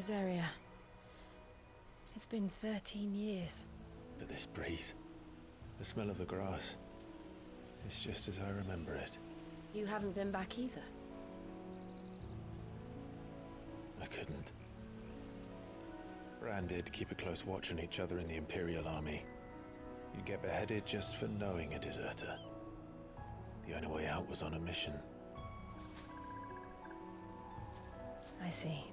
Rosaria. It's been 13 years. But this breeze, the smell of the grass, it's just as I remember it. You haven't been back either. I couldn't. Bran did keep a close watch on each other in the Imperial Army. You'd get beheaded just for knowing a deserter. The only way out was on a mission. I see.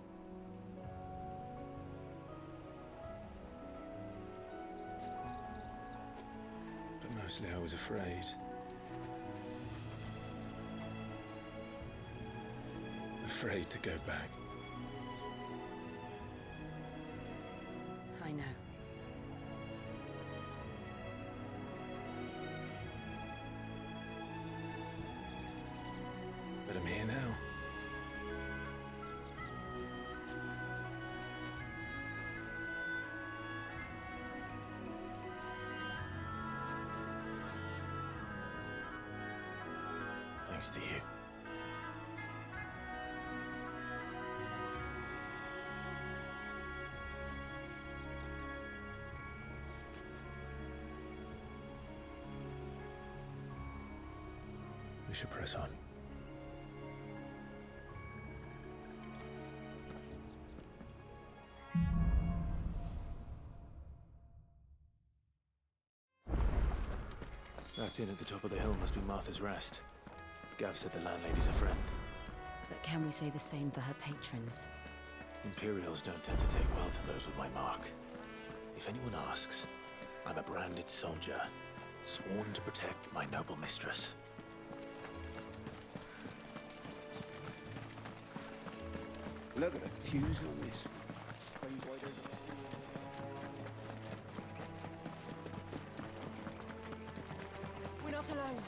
But mostly I was afraid. Afraid to go back. I know. But I'm here now. Thanks to you. We should press on. That inn at the top of the hill must be Martha's Rest. Gav said the landlady's a friend. But can we say the same for her patrons? Imperials don't tend to take well to those with my mark. If anyone asks, I'm a branded soldier, sworn to protect my noble mistress. Look at the fuse on this. Explains why there's a... We're not alone.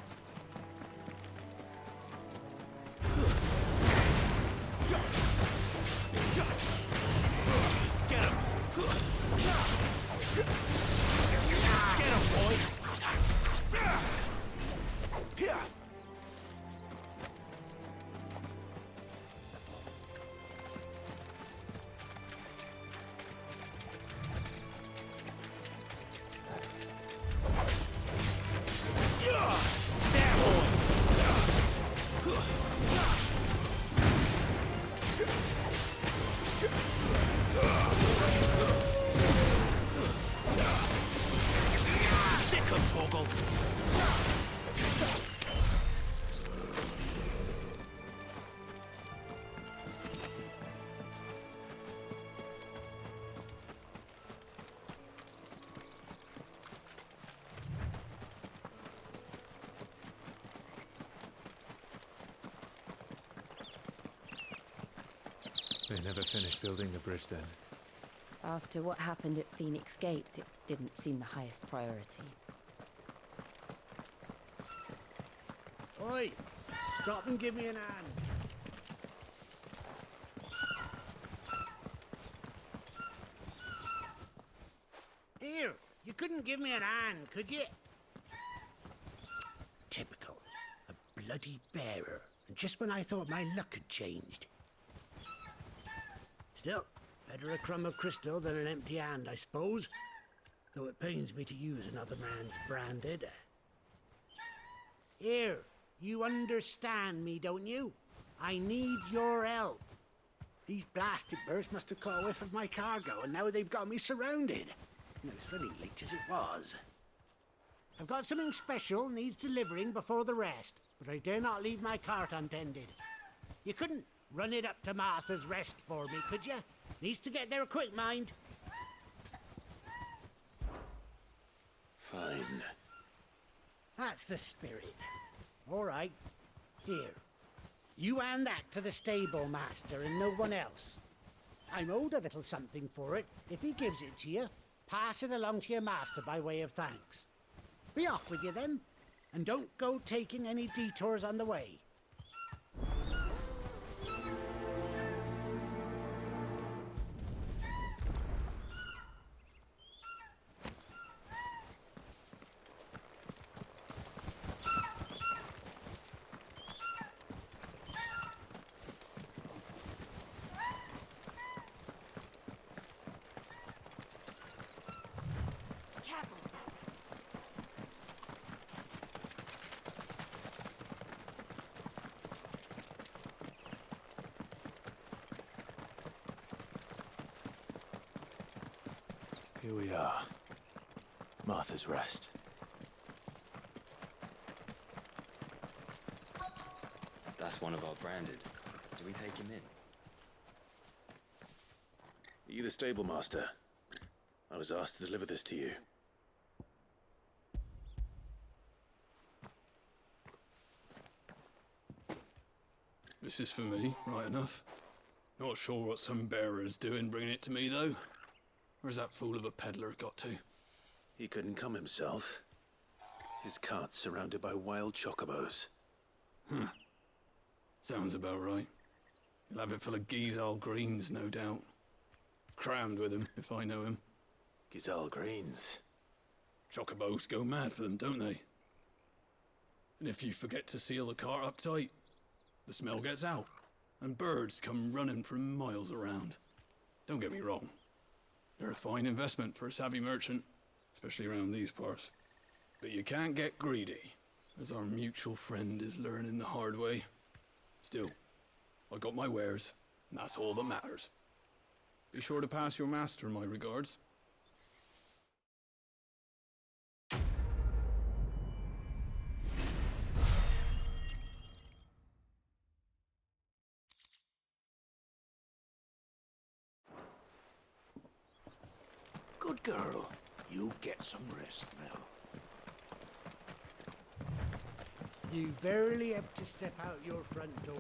Get him! Get him, boy! They never finished building the bridge then. After what happened at Phoenix Gate, it didn't seem the highest priority. Oi! Stop and give me an hand. Here, you couldn't give me an hand, could you? Typical. A bloody bearer. And just when I thought my luck had changed. Still, better a crumb of crystal than an empty hand, I suppose. Though it pains me to use another man's branded. Here, you understand me, don't you? I need your help. These blasted birds must have caught a whiff of my cargo, and now they've got me surrounded. And it was very late as it was. I've got something special needs delivering before the rest, but I dare not leave my cart untended. You couldn't run it up to Martha's Rest for me, could you? Needs to get there quick, mind. Fine. That's the spirit. All right. Here. You hand that to the stable master and no one else. I'm owed a little something for it. If he gives it to you, pass it along to your master by way of thanks. Be off with you then, and don't go taking any detours on the way. we are. Martha's Rest. That's one of our branded. Do we take him in? Are you the stable master? I was asked to deliver this to you. This is for me, right enough. Not sure what some bearer's doing bringing it to me, though. Where's that fool of a peddler got to? He couldn't come himself. His cart's surrounded by wild chocobos. Sounds about right. He'll have it full of Gizal greens, no doubt. Crammed with him, if I know him. Gizal greens. Chocobos go mad for them, don't they? And if you forget to seal the cart up tight, the smell gets out, and birds come running from miles around. Don't get me wrong. They're a fine investment for a savvy merchant, especially around these parts. But you can't get greedy, as our mutual friend is learning the hard way. Still, I got my wares, and that's all that matters. Be sure to pass your master my regards. Good girl. You get some rest now. You barely have to step out your front door.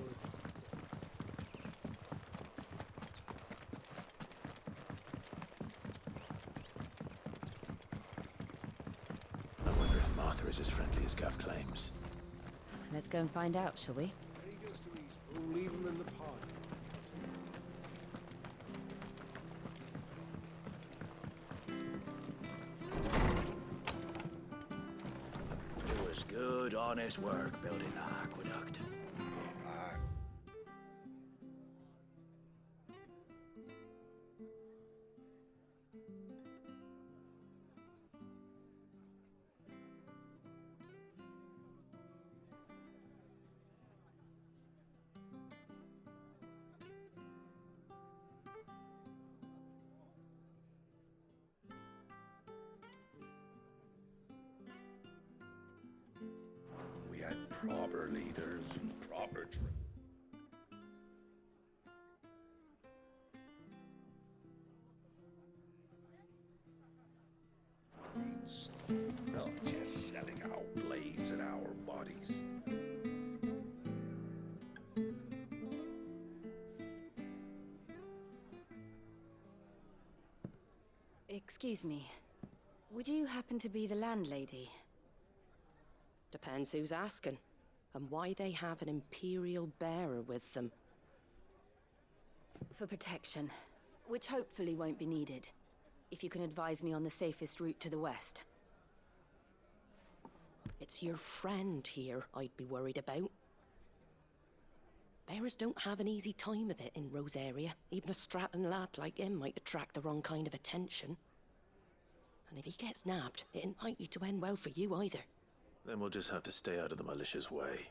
I wonder if Martha is as friendly as Gav claims. Let's go and find out, shall we? There he goes to his spoon. Leave him in the pod. It was good, honest work building the aqueduct. We had proper leaders and proper trades. Not just selling our blades and our bodies. Excuse me. Would you happen to be the landlady? Depends who's asking, and why they have an Imperial bearer with them. For protection, which hopefully won't be needed. If you can advise me on the safest route to the west. It's your friend here I'd be worried about. Bearers don't have an easy time of it in Rosaria. Even a Stratton lad like him might attract the wrong kind of attention. And if he gets nabbed, it ain't likely to end well for you either. Then we'll just have to stay out of the malicious way.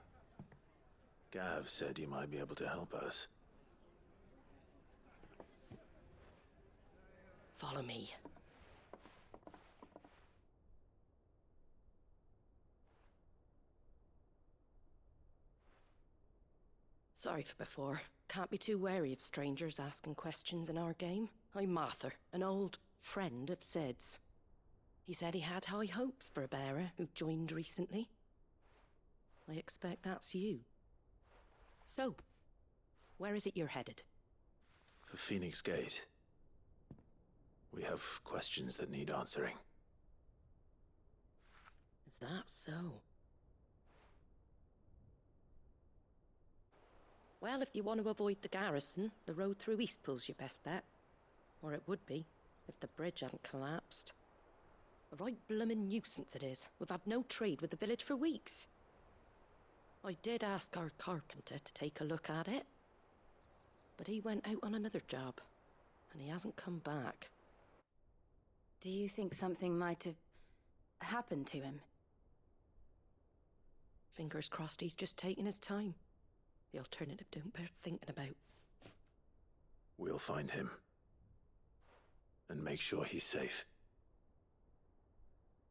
Gav said he might be able to help us. Follow me. Sorry for before. Can't be too wary of strangers asking questions in our game. I'm Martha, an old friend of Sid's. He said he had high hopes for a bearer who joined recently. I expect that's you. So, where is it you're headed? For Phoenix Gate. We have questions that need answering. Is that so? Well, if you want to avoid the garrison, the road through Eastpool's your best bet. Or it would be, if the bridge hadn't collapsed. A right bloomin' nuisance it is. We've had no trade with the village for weeks. I did ask our carpenter to take a look at it. But he went out on another job, and he hasn't come back. Do you think something might have happened to him? Fingers crossed he's just taking his time. The alternative don't bear thinking about. We'll find him. And make sure he's safe.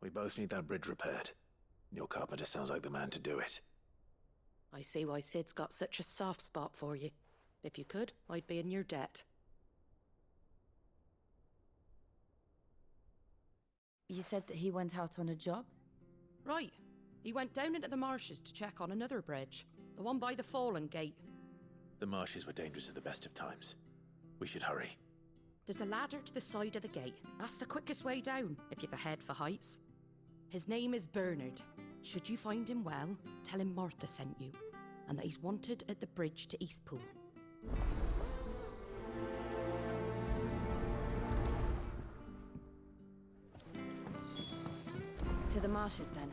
We both need that bridge repaired. Your carpenter sounds like the man to do it. I see why Sid's got such a soft spot for you. If you could, I'd be in your debt. You said that he went out on a job? Right. He went down into the marshes to check on another bridge. The one by the Fallen Gate. The marshes were dangerous at the best of times. We should hurry. There's a ladder to the side of the gate. That's the quickest way down, if you've a head for heights. His name is Bernard. Should you find him well, tell him Martha sent you, and that he's wanted at the bridge to Eastpool. To the marshes, then.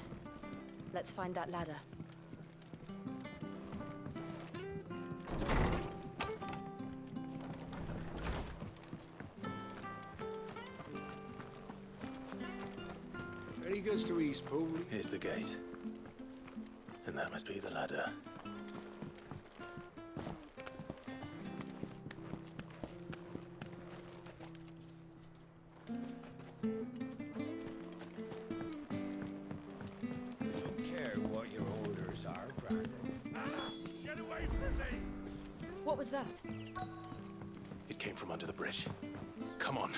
Let's find that ladder. There he goes to Eastpool. Here's the gate. And that must be the ladder. I don't care what your orders are, Brandon. Get away from me! What was that? It came from under the bridge. Come on.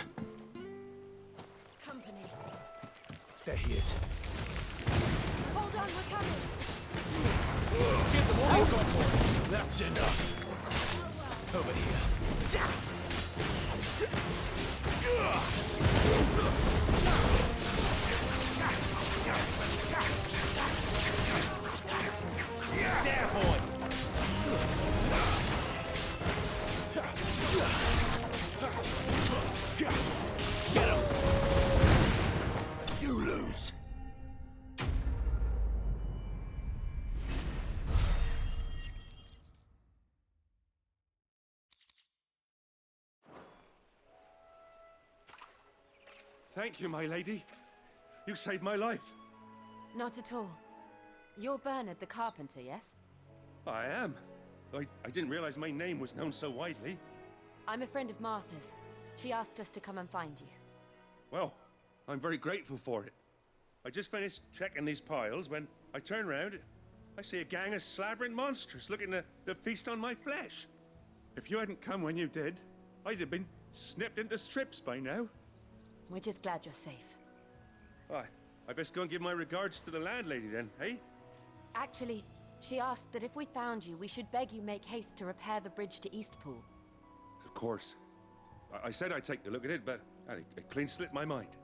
Company. There he is. Hold on, we're coming! Give them all you've got for it. That's enough. Over here. There, boy. Get him. You lose. Thank you, my lady. You saved my life. Not at all. You're Bernard the carpenter, yes? I am. I didn't realize my name was known so widely. I'm a friend of Martha's. She asked us to come and find you. Well, I'm very grateful for it. I just finished checking these piles when I turn around. I see a gang of slavering monsters looking to feast on my flesh. If you hadn't come when you did, I'd have been snipped into strips by now. We're just glad you're safe. I best go and give my regards to the landlady then, hey? Actually, she asked that if we found you, we should beg you make haste to repair the bridge to Eastpool. Of course. I said I'd take a look at it, but it clean slipped my mind.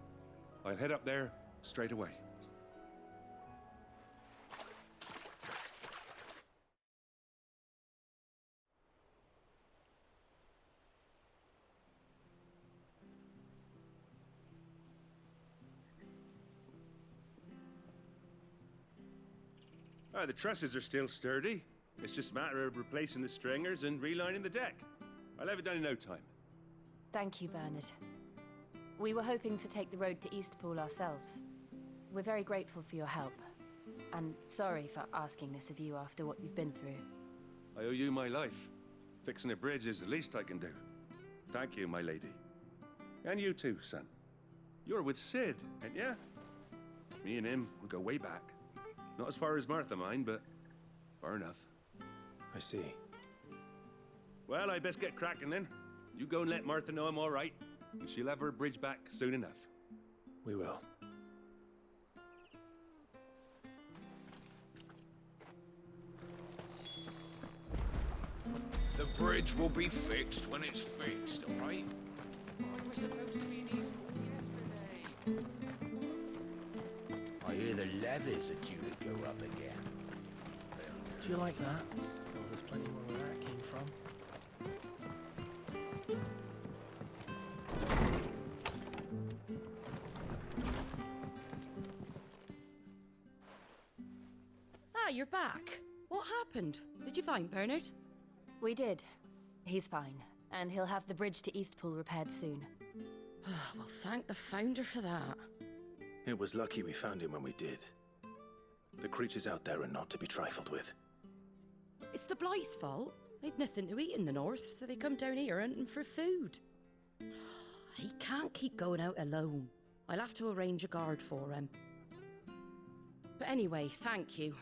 I'll head up there straight away. The trusses are still sturdy. It's just a matter of replacing the stringers and relining the deck. I'll have it done in no time. Thank you, Bernard. We were hoping to take the road to Eastpool ourselves. We're very grateful for your help. And sorry for asking this of you after what you've been through. I owe you my life. Fixing a bridge is the least I can do. Thank you, my lady. And you too, son. You're with Sid, ain't ya? Me and him, we go way back. Not as far as Martha, mind, but far enough. I see. Well, I best get cracking then. You go and let Martha know I'm all right, and she'll have her bridge back soon enough. We will. The bridge will be fixed when it's fixed, all right? I was supposed to be in Eastpool yesterday. I hear the levies are due to go up again. Do you like that? Oh, there's plenty more where that came from. Ah, you're back. What happened? Did you find Bernard? We did. He's fine, and he'll have the bridge to Eastpool repaired soon. Well, thank the Founder for that. It was lucky we found him when we did. The creatures out there are not to be trifled with. It's the Blight's fault. They'd nothing to eat in the north, so they come down here hunting for food. He can't keep going out alone. I'll have to arrange a guard for him. But anyway, thank you.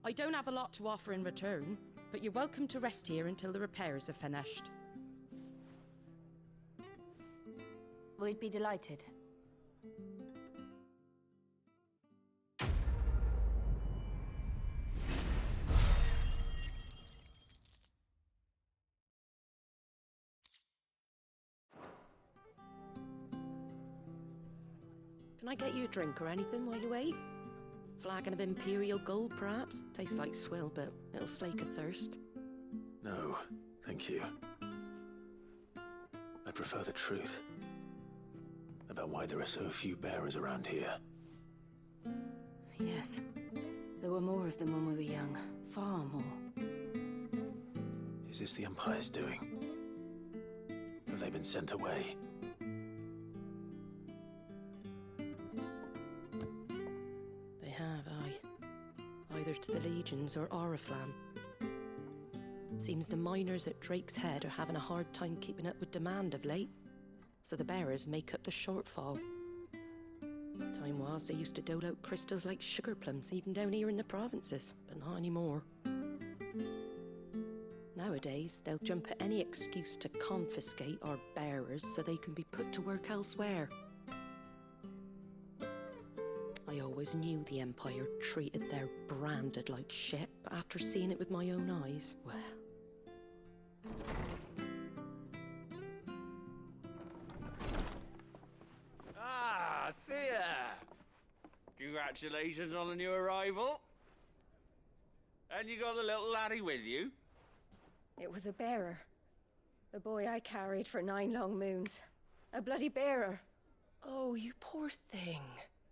I don't have a lot to offer in return, but you're welcome to rest here until the repairs are finished. We'd be delighted. Can I get you a drink or anything while you wait? Flagon of Imperial Gold, perhaps? Tastes like swill, but it'll slake a thirst. No, thank you. I prefer the truth about why there are so few bearers around here. Yes. There were more of them when we were young. Far more. Is this the Empire's doing? Have they been sent away? They have, aye. Either to the Legions or Oriflamme. Seems the miners at Drake's Head are having a hard time keeping up with demand of late, so the bearers make up the shortfall. Time was they used to dole out crystals like sugar plums even down here in the provinces, but not anymore. Nowadays, they'll jump at any excuse to confiscate our bearers so they can be put to work elsewhere. I always knew the Empire treated their branded like shit, but after seeing it with my own eyes, well... Ah, Thea! Congratulations on the new arrival. And you got the little laddie with you? It was a bearer. The boy I carried for 9 long moons. A bloody bearer. Oh, you poor thing.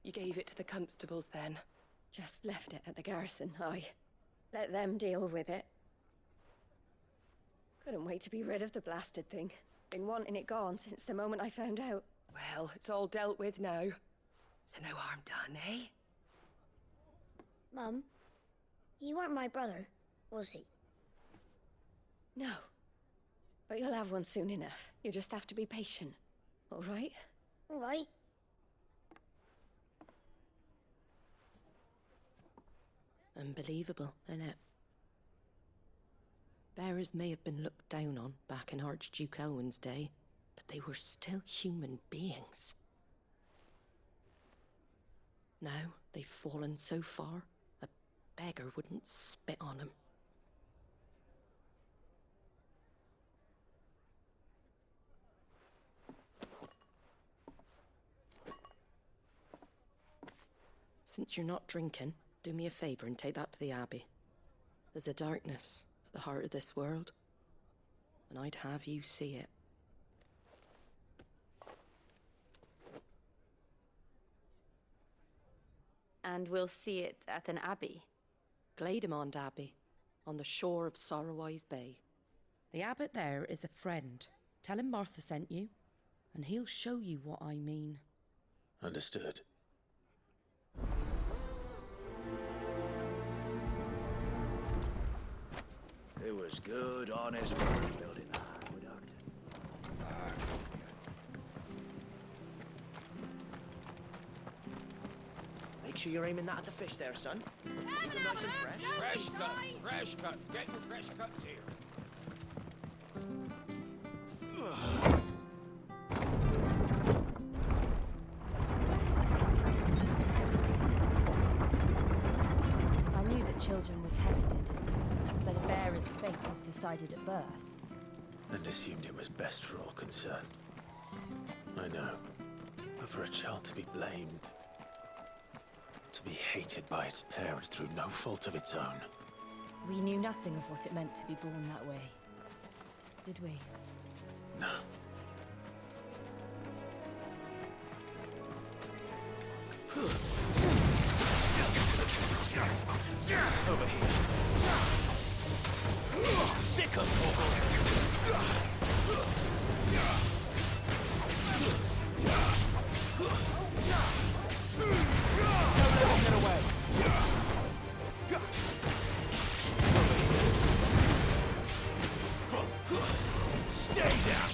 You gave it to the constables then? Just left it at the garrison, aye. Let them deal with it. Couldn't wait to be rid of the blasted thing. Been wanting it gone since the moment I found out. Well, it's all dealt with now. So no harm done, eh? Mum, you weren't my brother, was he? No. But you'll have one soon enough. You just have to be patient. All right? All right. Unbelievable, innit? Bearers may have been looked down on back in Archduke Elwin's day, but they were still human beings. Now they've fallen so far, a beggar wouldn't spit on them. Since you're not drinking, do me a favour and take that to the Abbey. There's a darkness at the heart of this world, and I'd have you see it. And we'll see it at an abbey? Glademond Abbey, on the shore of Sorrowwise Bay. The abbot there is a friend. Tell him Martha sent you, and he'll show you what I mean. Understood. It was good, honest work building that aqueduct. Make sure you're aiming that at the fish there, son. Keep them nice and fresh. Fresh cuts, fresh cuts. Get your fresh cuts here. I knew that children were tested, that a bearer's fate was decided at birth. And assumed it was best for all concerned. I know. But for a child to be blamed, to be hated by its parents through no fault of its own. We knew nothing of what it meant to be born that way. Did we? No. Over here. Sick of Get away! Stay down!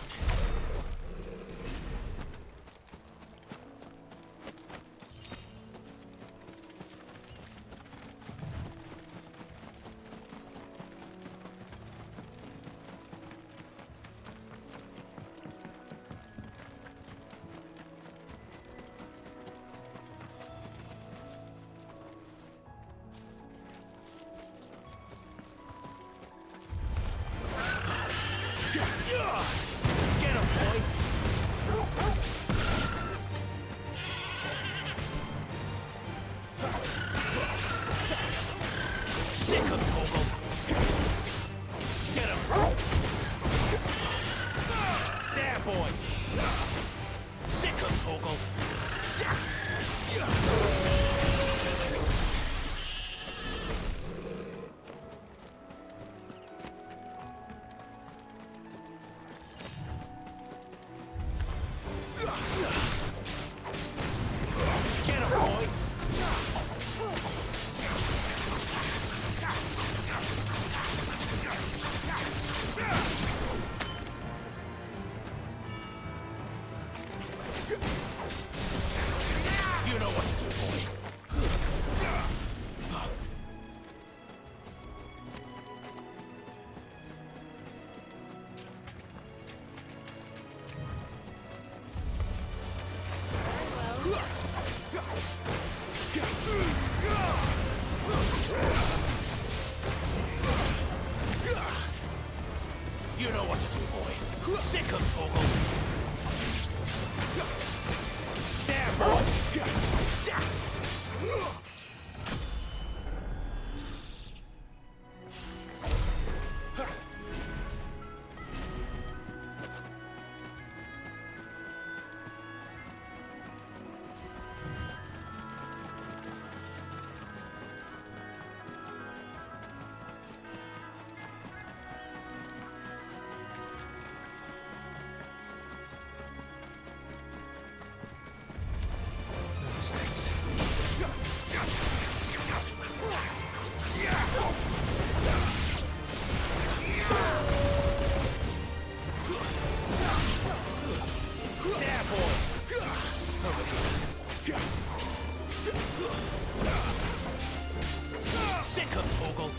Sick of Torgal!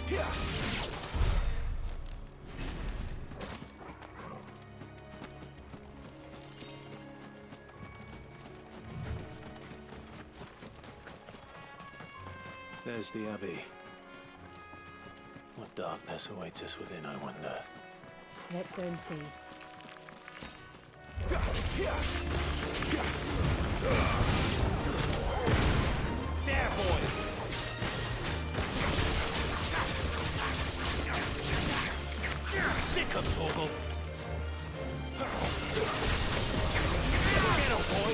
There's the Abbey. What darkness awaits us within, I wonder? Let's go and see. There, boy! Sick of Torgal! Get him, boy!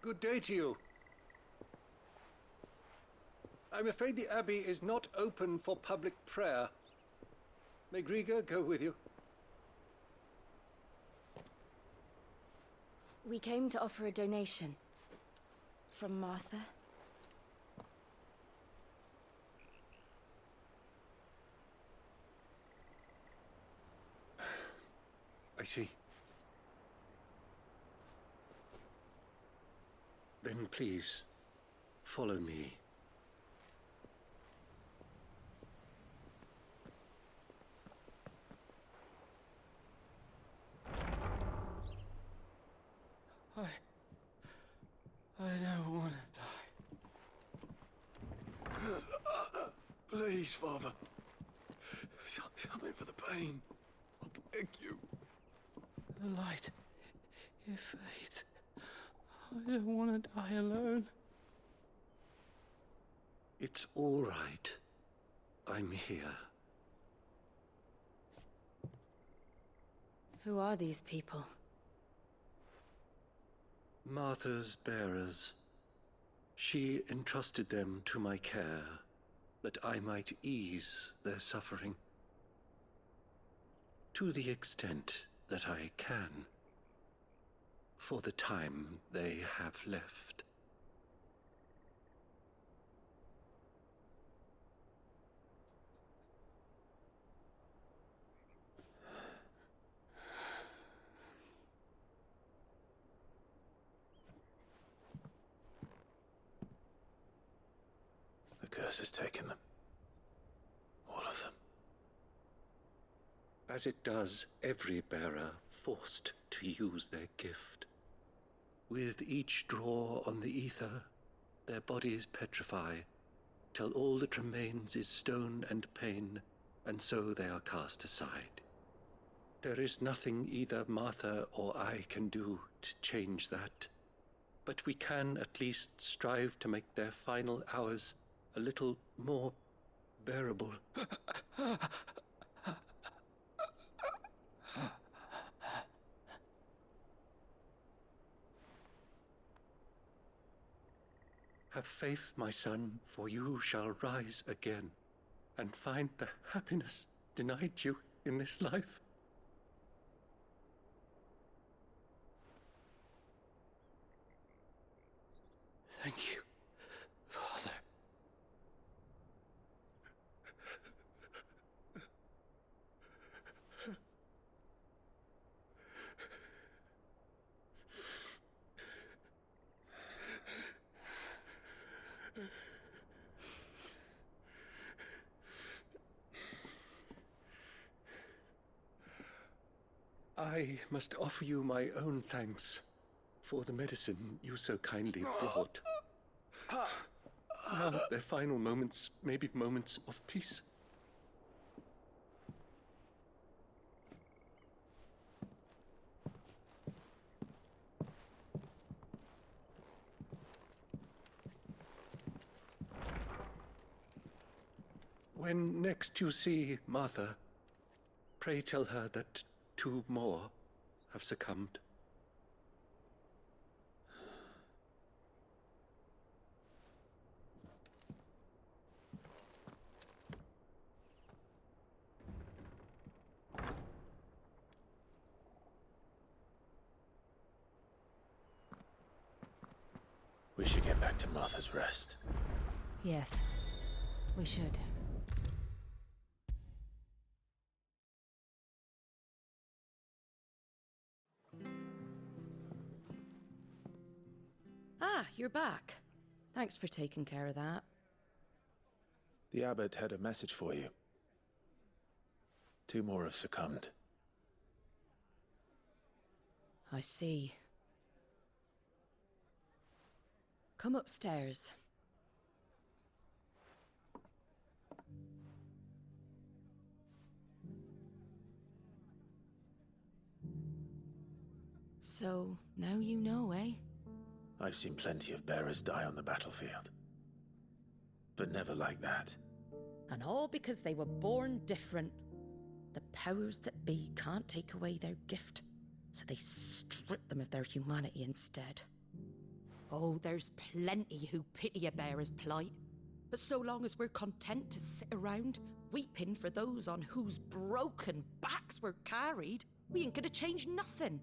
Good day to you. I'm afraid the Abbey is not open for public prayer. May Griga go with you? We came to offer a donation. From Martha. I see. Then please, follow me. I don't want to die. Please, Father. Show me for the pain. I beg you. The light, it fades. I don't want to die alone. It's all right. I'm here. Who are these people? Martha's bearers. She entrusted them to my care, that I might ease their suffering. To the extent that I can. For the time they have left. The curse has taken them. All of them. As it does every bearer forced to use their gift. With each draw on the ether, their bodies petrify, till all that remains is stone and pain, and so they are cast aside. There is nothing either Martha or I can do to change that, but we can at least strive to make their final hours a little more bearable. Have faith, my son, for you shall rise again, and find the happiness denied you in this life. Thank you, Father. I must offer you my own thanks for the medicine you so kindly brought. Now their final moments may be moments of peace. When next you see Martha, pray tell her that 2 more have succumbed. We should get back to Martha's Rest. Yes, we should. Ah, you're back. Thanks for taking care of that. The abbot had a message for you. 2 more have succumbed. I see. Come upstairs. So, now you know, eh? I've seen plenty of bearers die on the battlefield. But never like that. And all because they were born different. The powers that be can't take away their gift, so they strip them of their humanity instead. Oh, there's plenty who pity a bearer's plight. But so long as we're content to sit around, weeping for those on whose broken backs we're carried, we ain't gonna change nothing.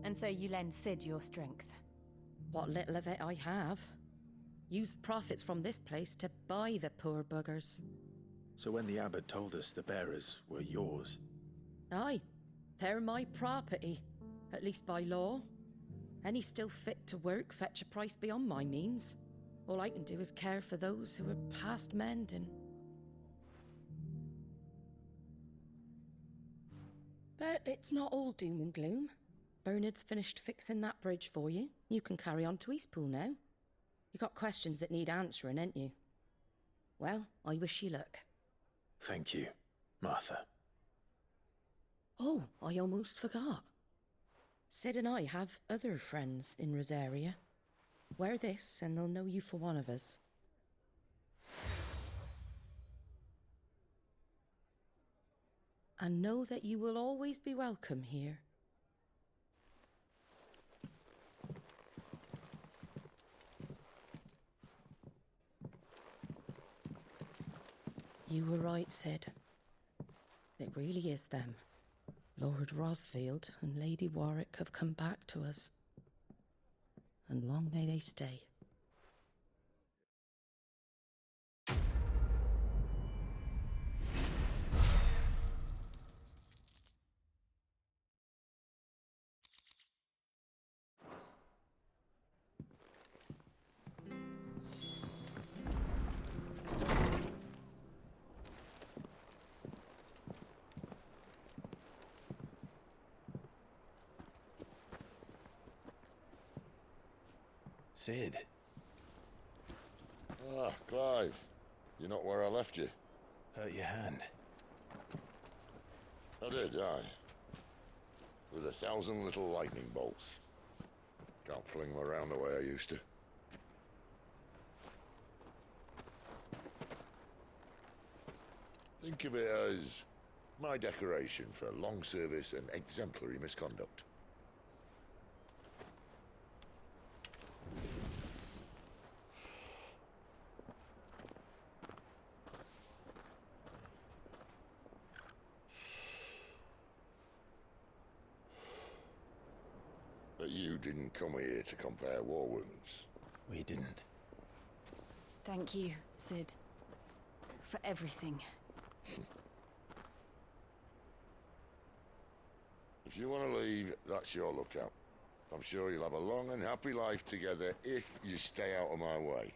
And so you lend Sid your strength? What little of it I have. Used profits from this place to buy the poor buggers. So when the abbot told us the bearers were yours... Aye, they're my property, at least by law. Any still fit to work fetch a price beyond my means. All I can do is care for those who are past mending. But it's not all doom and gloom. Bernard's finished fixing that bridge for you. You can carry on to Eastpool now. You got questions that need answering, ain't you? Well, I wish you luck. Thank you, Martha. Oh, I almost forgot. Sid and I have other friends in Rosaria. Wear this and they'll know you for one of us. And know that you will always be welcome here. You were right, Sid. It really is them. Lord Rosfield and Lady Warwick have come back to us. And long may they stay. Sid. Ah, Clive. You're not where I left you. Hurt your hand. I did, aye. With 1,000 little lightning bolts. Can't fling them around the way I used to. Think of it as my decoration for long service and exemplary misconduct. But you didn't come here to compare war wounds. We didn't. Thank you, Sid. For everything. If you want to leave, that's your lookout. I'm sure you'll have a long and happy life together if you stay out of my way.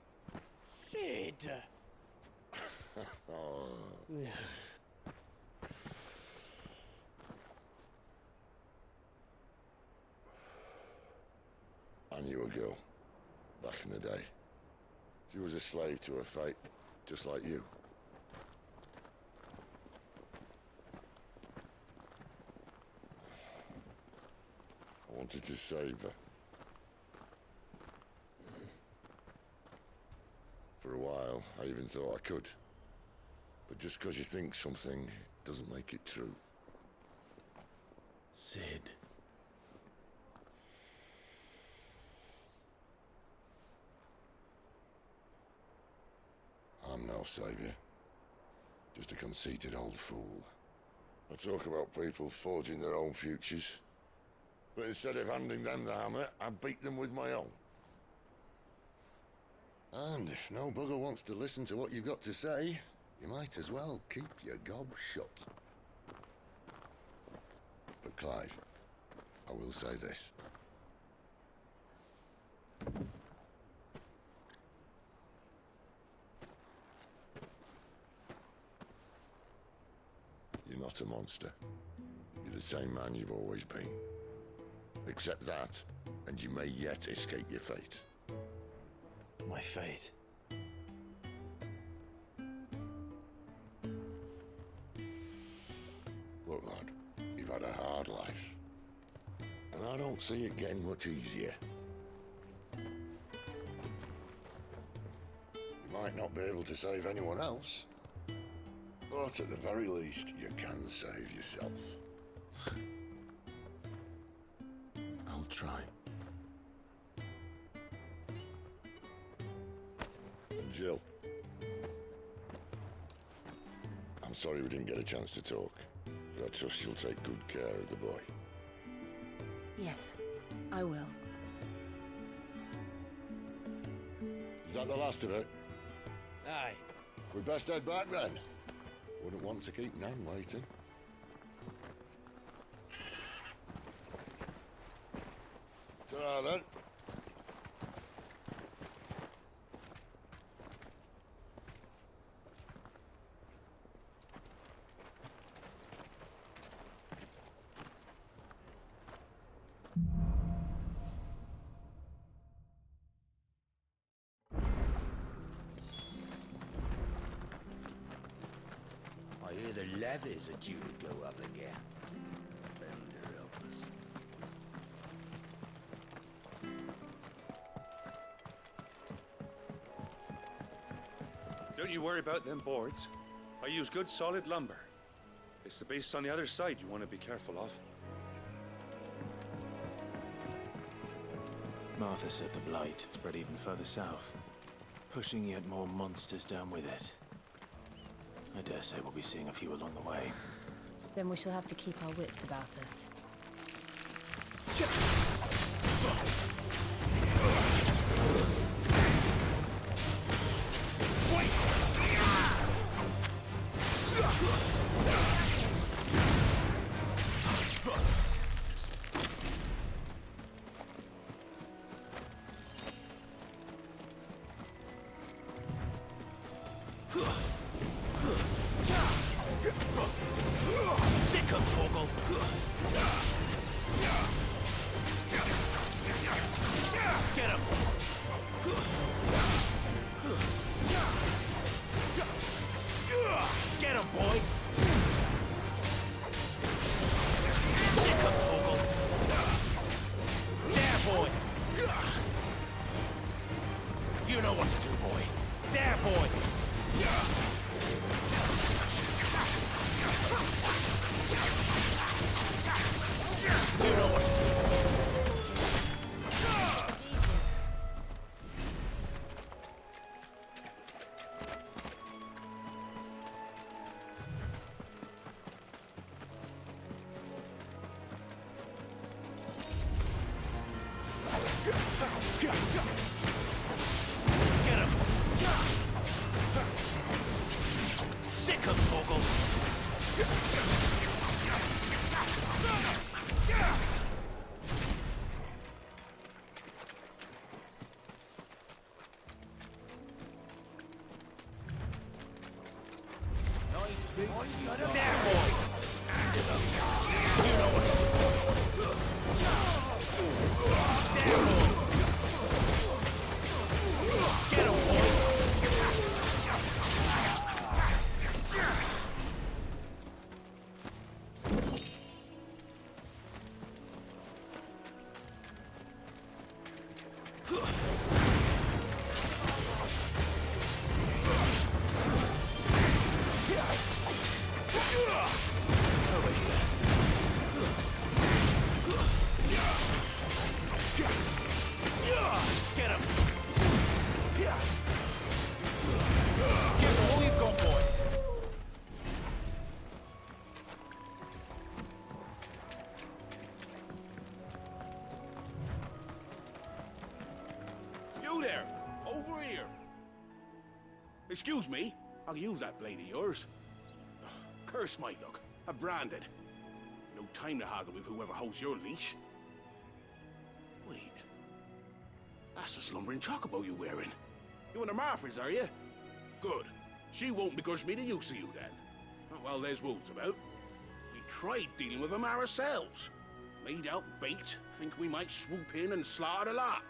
Sid! Oh. I knew a girl, back in the day. She was a slave to her fate, just like you. I wanted to save her. For a while, I even thought I could. But just because you think something doesn't make it true. Sid. I'm no savior. Just a conceited old fool. I talk about people forging their own futures. But instead of handing them the hammer, I beat them with my own. And if no bugger wants to listen to what you've got to say, you might as well keep your gob shut. But Clive, I will say this. You're not a monster. You're the same man you've always been. Accept that, and you may yet escape your fate. My fate? Look, lad, you've had a hard life. And I don't see it getting much easier. You might not be able to save anyone else, but at the very least, you can save yourself. I'll try. And Jill, I'm sorry we didn't get a chance to talk, but I trust she'll take good care of the boy. Yes, I will. Is that the last of it? Aye. We'd best head back then. Wouldn't want to keep Nan waiting. Ta-ra then. I hear the levies are due to go up again. Thunder help us. Don't you worry about them boards. I use good solid lumber. It's the beasts on the other side you want to be careful of. Martha said the blight spread even further south, pushing yet more monsters down with it. I dare say we'll be seeing a few along the way. Then we shall have to keep our wits about us. Excuse me, I'll use that blade of yours. Ugh, curse my luck. I'm branded. No time to haggle with whoever holds your leash. Wait. That's the slumbering chocobo you're wearing. You and the Marfors, are you? Good. She won't begrudge me the use of you, then. Not while there's wolves about. We tried dealing with them ourselves. Laid out bait, think we might swoop in and slaughter the lot.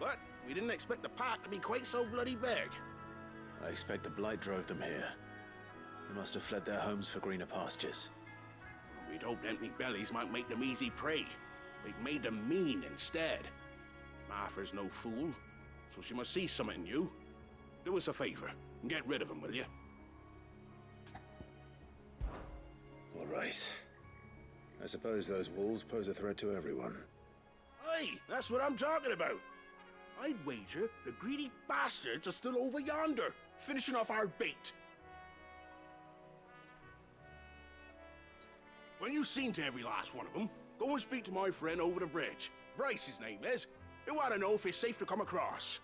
But we didn't expect the pack to be quite so bloody big. I expect the blight drove them here. They must have fled their homes for greener pastures. We'd hoped empty bellies might make them easy prey. We'd made them mean instead. Martha's no fool, so she must see something in you. Do us a favor and get rid of them, will you? All right. I suppose those wolves pose a threat to everyone. Aye, that's what I'm talking about. I'd wager the greedy bastards are still over yonder, finishing off our bait. When you've seen to every last one of them, go and speak to my friend over the bridge. Bryce, his name is. He'll want to know if it's safe to come across.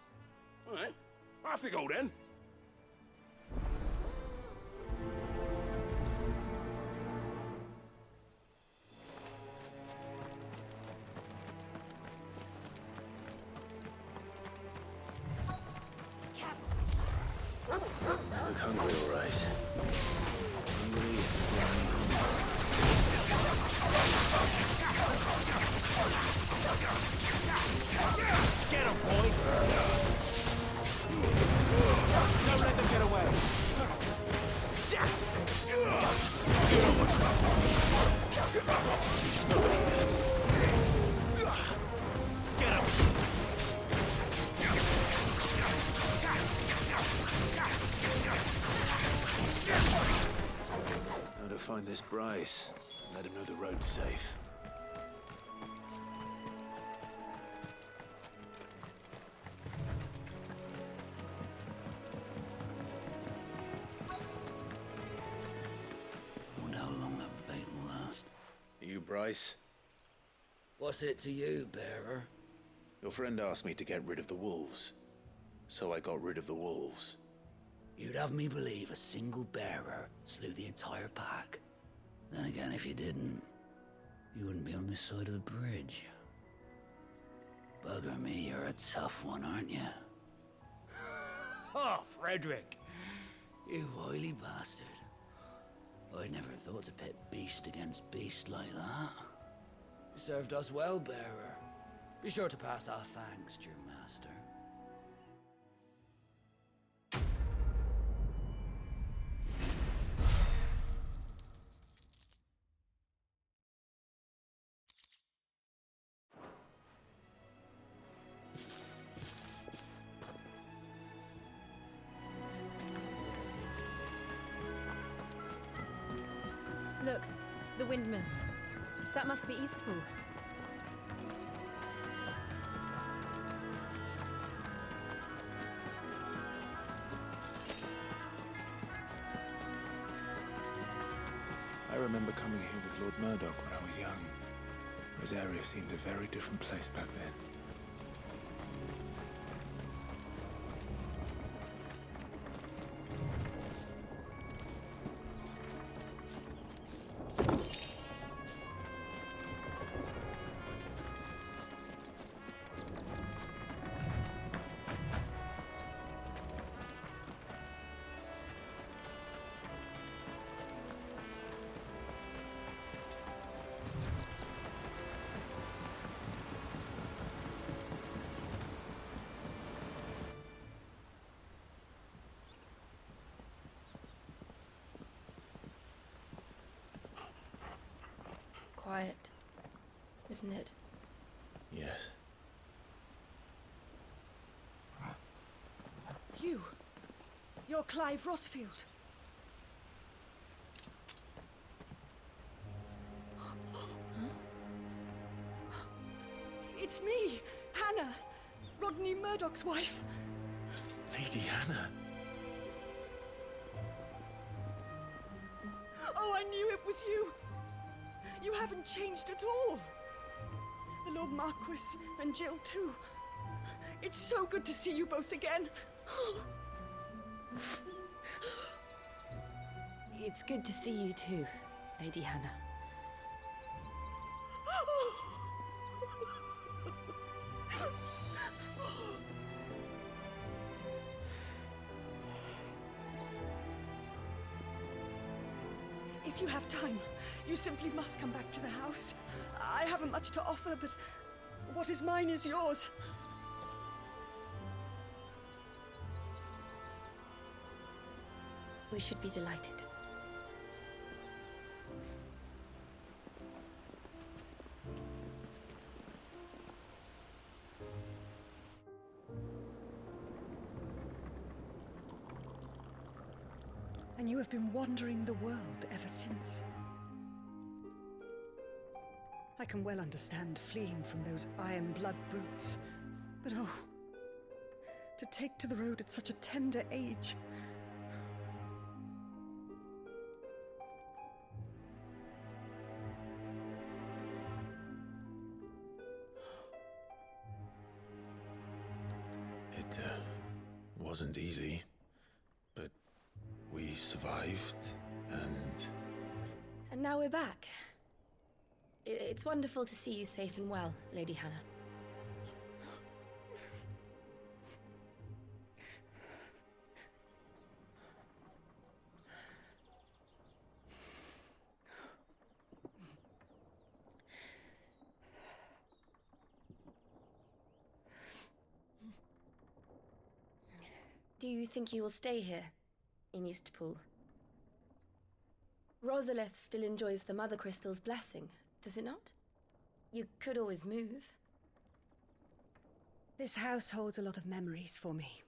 All right, off you go then. Look hungry, all right. Hungry. Get him, boy! Don't let them get away! Get him! Now to find this Bryce and let him know the road's safe. Wonder how long that bait will last. You Bryce? What's it to you, bearer? Your friend asked me to get rid of the wolves. So I got rid of the wolves. You'd have me believe a single bearer slew the entire pack. Then again, if you didn't, you wouldn't be on this side of the bridge. Bugger me, you're a tough one, aren't you? Oh, Frederick! You wily bastard. I'd never thought to pit beast against beast like that. You served us well, bearer. Be sure to pass our thanks to your master. Look, the windmills. That must be Eastpool. I remember coming here with Lord Murdoch when I was young. This area seemed a very different place back then. Quiet, isn't it? Yes. You're Clive Rossfield. It's me, Hannah, Rodney Murdoch's wife. Lady Hannah. Oh, I knew it was you. You haven't changed at all. The Lord Marquis and Jill too. It's so good to see you both again. It's good to see you too, Lady Hannah. If you have time, you simply must come back to the house. I haven't much to offer, but what is mine is yours. We should be delighted. And you have been wandering the world ever since. I can well understand fleeing from those iron blood brutes, but oh, to take to the road at such a tender age. It wasn't easy, but we survived, and... And now we're back. It's wonderful to see you safe and well, Lady Hannah. Do you think you will stay here, in Eastpool? Rosalith still enjoys the Mother Crystal's blessing, does it not? You could always move. This house holds a lot of memories for me.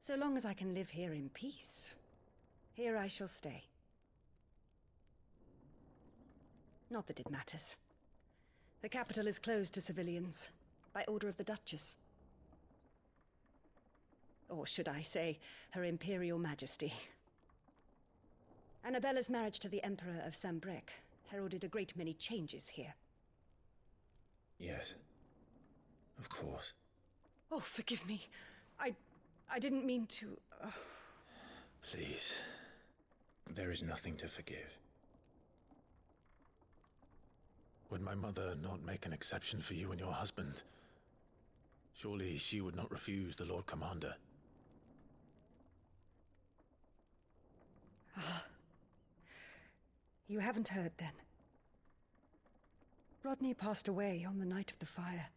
So long as I can live here in peace, here I shall stay. Not that it matters. The capital is closed to civilians, by order of the Duchess. Or should I say, Her Imperial Majesty. Annabella's marriage to the Emperor of Sambrec heralded a great many changes here. Yes. Of course. Oh, forgive me. I didn't mean to... Please. There is nothing to forgive. Would my mother not make an exception for you and your husband? Surely she would not refuse the Lord Commander. Ah. You haven't heard, then. Rodney passed away on the night of the fire.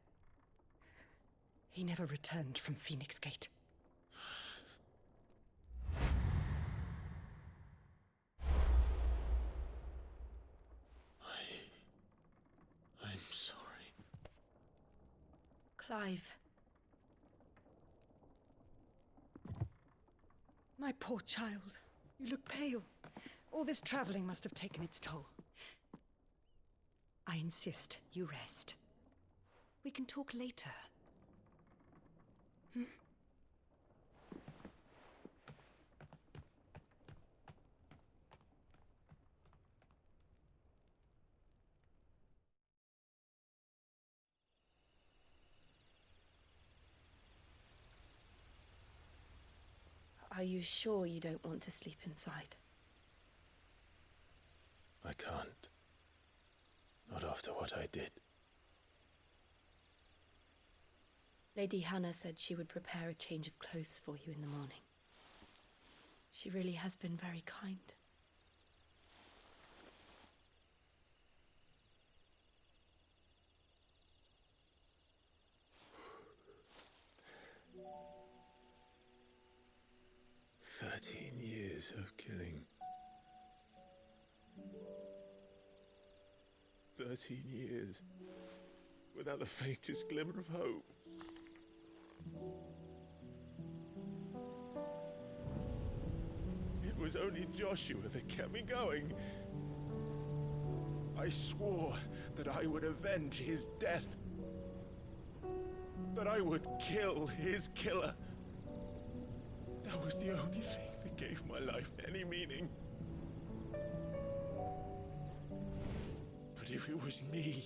He never returned from Phoenix Gate. I'm sorry. Clive. My poor child. You look pale. All this traveling must have taken its toll. I insist you rest. We can talk later. Hmm? Are you sure you don't want to sleep inside? I can't. Not after what I did. Lady Hannah said she would prepare a change of clothes for you in the morning. She really has been very kind. Years of killing. 13 years without the faintest glimmer of hope. It was only Joshua that kept me going. I swore that I would avenge his death. That I would kill his killer. That was the only thing that gave my life any meaning. But if it was me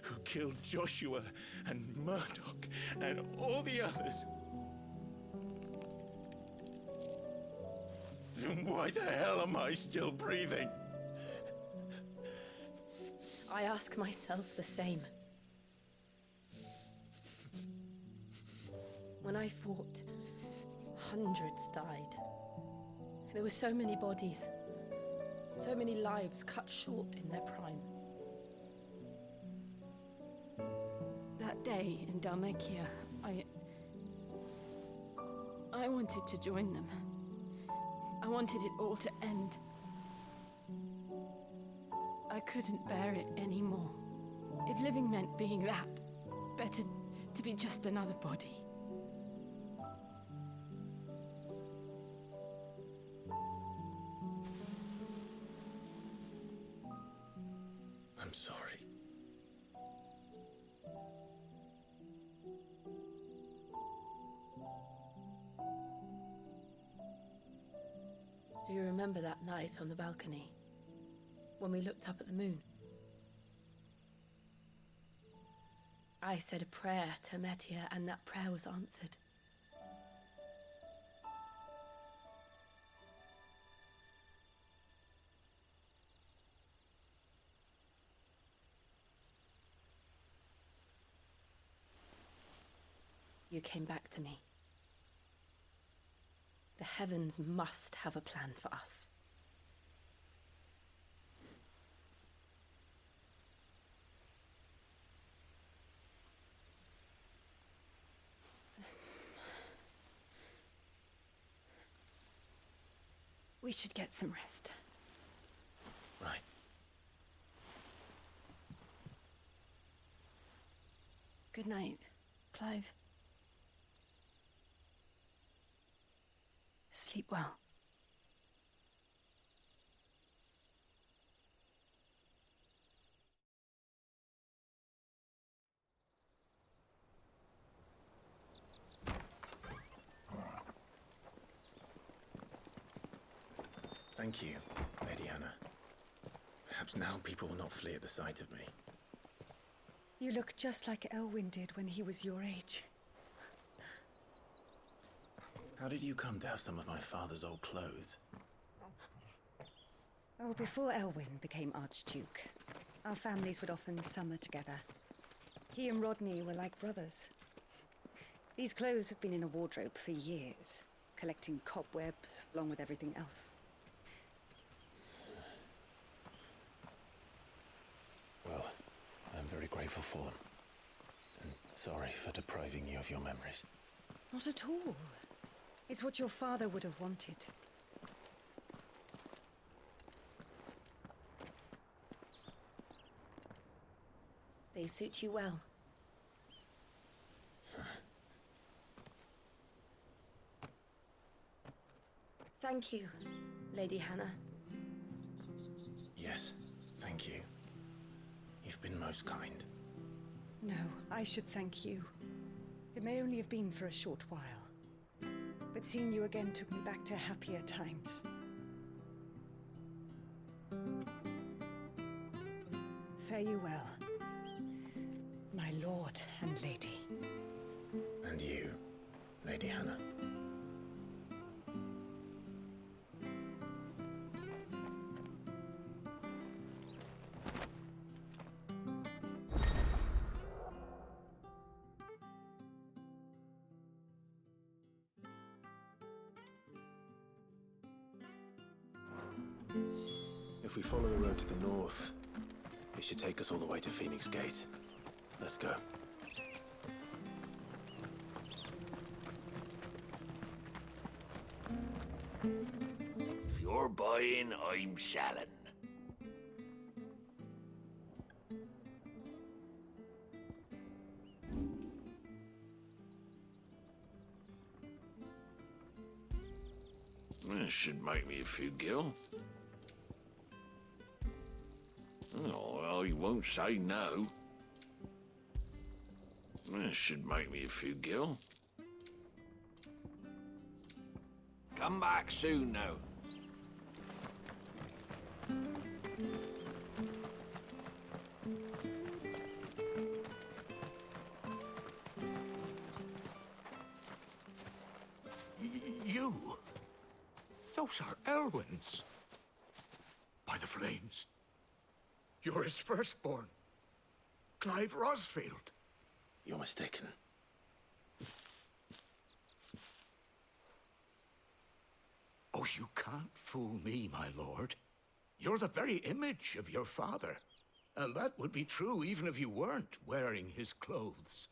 who killed Joshua and Murdoch and all the others, Why the hell am I still breathing? I ask myself the same. When I fought, hundreds died. There were so many bodies, so many lives cut short in their prime. That day in Dalmekia, I wanted to join them. I wanted it all to end. I couldn't bear it anymore. If living meant being that, better to be just another body. I'm sorry. Do you remember that night on the balcony, when we looked up at the moon? I said a prayer to Metia, and that prayer was answered. You came back to me. The heavens must have a plan for us. We should get some rest. Right. Good night, Clive. Sleep well. Thank you, Lady Hannah. Perhaps now people will not flee at the sight of me. You look just like Elwyn did when he was your age. How did you come to have some of my father's old clothes? Oh, before Elwyn became Archduke, our families would often summer together. He and Rodney were like brothers. These clothes have been in a wardrobe for years, collecting cobwebs along with everything else. Well, I'm very grateful for them. And sorry for depriving you of your memories. Not at all. It's what your father would have wanted. They suit you well. Thank you, Lady Hannah. Yes, thank you. You've been most kind. No, I should thank you. It may only have been for a short while, but seeing you again took me back to happier times. Fare you well, my lord and lady. And you, Lady Hannah. If we follow the road to the north, it should take us all the way to Phoenix Gate. Let's go. If you're buying, I'm selling. This should make me a few gil. Oh, well, you won't say no. This should make me a few gil. Come back soon, now. You? Those are Elwyn's. By the flames. You're his firstborn. Clive Rosfield. You're mistaken. Oh, you can't fool me, my lord. You're the very image of your father. And that would be true even if you weren't wearing his clothes.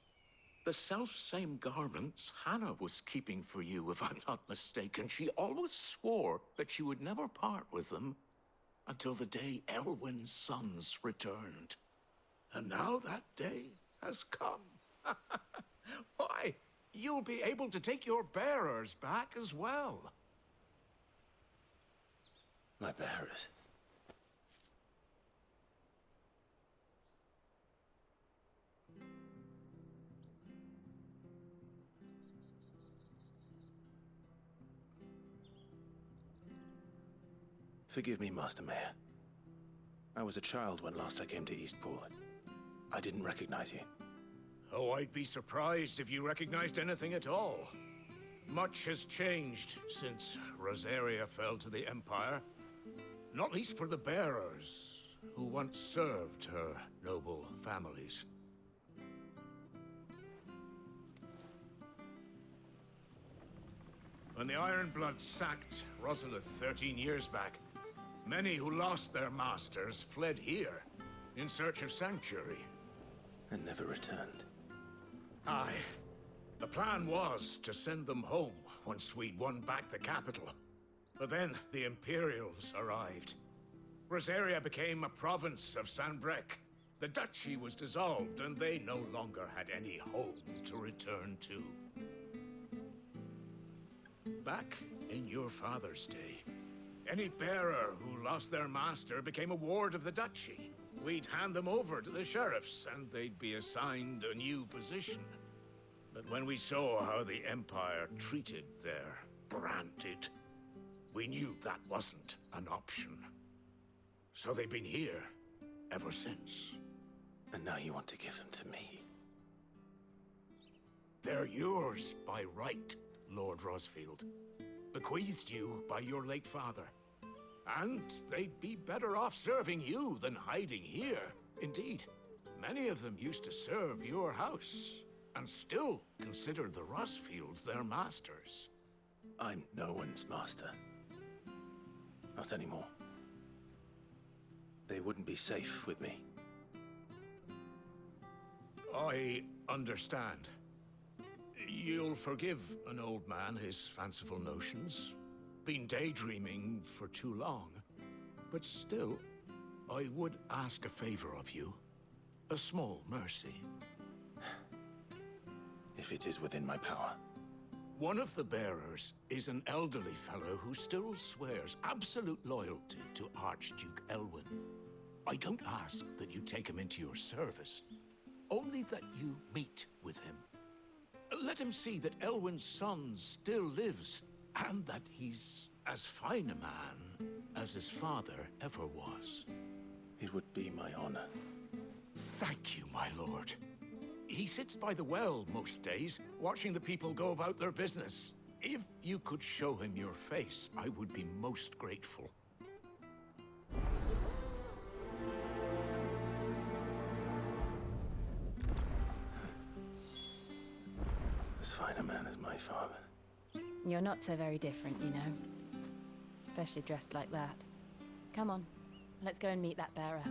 The self-same garments Hannah was keeping for you, if I'm not mistaken. She always swore that she would never part with them until the day Elwyn's sons returned. And now that day has come. Why, you'll be able to take your bearers back as well. My bearers? Forgive me, Master Mayor. I was a child when last I came to Eastpool. I didn't recognize you. Oh, I'd be surprised if you recognized anything at all. Much has changed since Rosaria fell to the Empire. Not least for the bearers, who once served her noble families. When the Ironbloods sacked Rosalith 13 years back, many who lost their masters fled here in search of sanctuary. And never returned. Aye. The plan was to send them home once we'd won back the capital. But then the Imperials arrived. Rosaria became a province of Sanbreque. The duchy was dissolved, and they no longer had any home to return to. Back in your father's day, any bearer who lost their master became a ward of the duchy. We'd hand them over to the sheriffs, and they'd be assigned a new position. But when we saw how the Empire treated their branded, we knew that wasn't an option. So they've been here ever since. And now you want to give them to me? They're yours by right, Lord Rosfield. Bequeathed you by your late father. And they'd be better off serving you than hiding here. Indeed, many of them used to serve your house, and still consider the Rosfields their masters. I'm no one's master. Not anymore. They wouldn't be safe with me. I understand. You'll forgive an old man his fanciful notions. Been daydreaming for too long. But still, I would ask a favor of you. A small mercy. If it is within my power. One of the bearers is an elderly fellow who still swears absolute loyalty to Archduke Elwyn. I don't ask that you take him into your service, only that you meet with him. Let him see that Elwyn's son still lives, and that he's as fine a man as his father ever was. It would be my honor. Thank you, my lord. He sits by the well most days, watching the people go about their business. If you could show him your face, I would be most grateful. As fine a man as my father. You're not so very different, you know. Especially dressed like that. Come on, let's go and meet that bearer.